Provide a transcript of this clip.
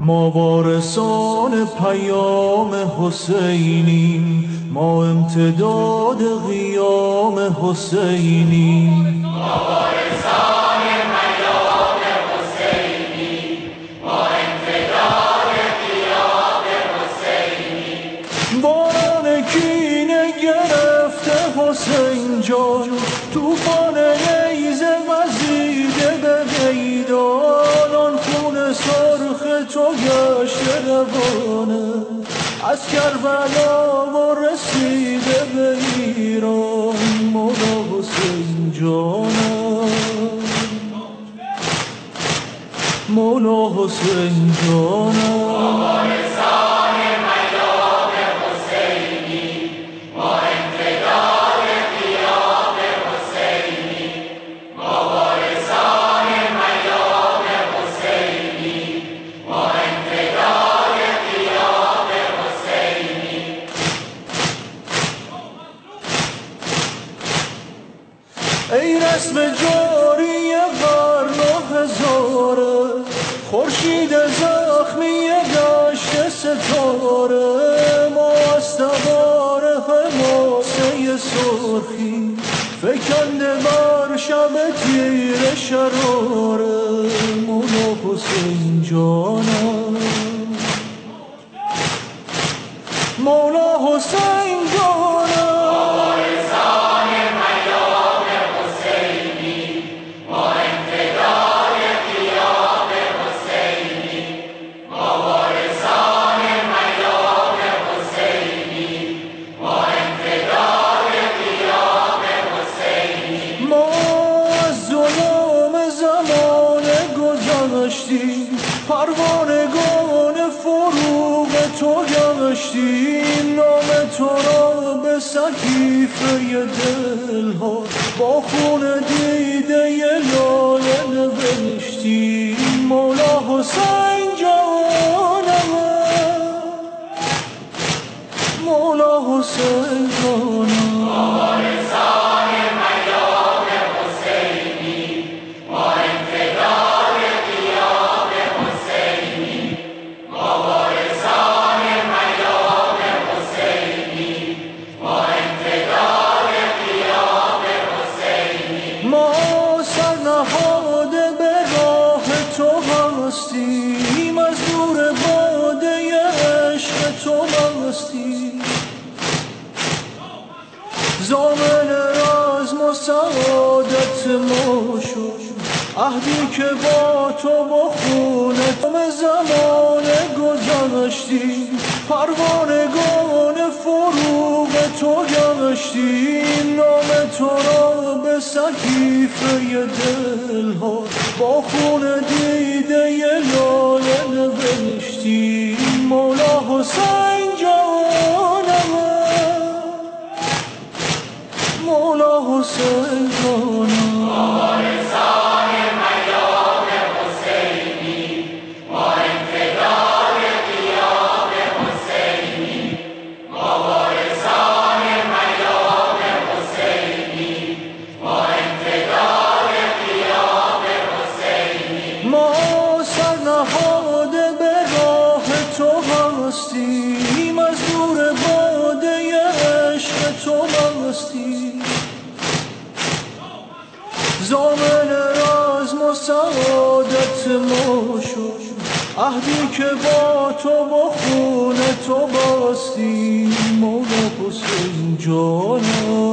ما وارثان پیام حسینیم، ما امتداد قیام حسینیم. ما وارثان پیام حسینیم، ما امتداد قیام حسینیم. باران کینه گرفته حسین جان، طوفان نیزه وزیده به میدان. آن خون سرخ تو گشته روانه از کربلا و رسیده به ایران. مولا حسین جانم، مولا حسین جانم. ای رسم جاری قرن و هزاره، خورشید زخمی دشت ستاره. ما از تبار حماسه سرخی فکنده بر شب تیر شراره. مولا حسین جانم، مولا حسین جانم. پروانگان فروغ تو گشتیم، نام تو را به صحیفه دلها با خون دیده لاله نوشتیم. مولا حسین جانم، مولا حسین جانم. ما سرنهاده به راه تو هستیم، از نور باده عشق تو مستیم. ضامن رزم و سعادت ما شد عهدی که با تو و خون تو زمانه گذشتیم. پروانگان فروغ تو گشتیم، نام تو را به صحیفه دلها با خون دیده لاله نوشتیم. مولا حسین جانم، مولا حسین جانم. ما سرنهاده به راه تو هستیم، از نور باده عشق تو مستیم. ضامن رزم و سعادت ما شد عهدی که با تو و خون تو بستیم. مولا حسین جانم،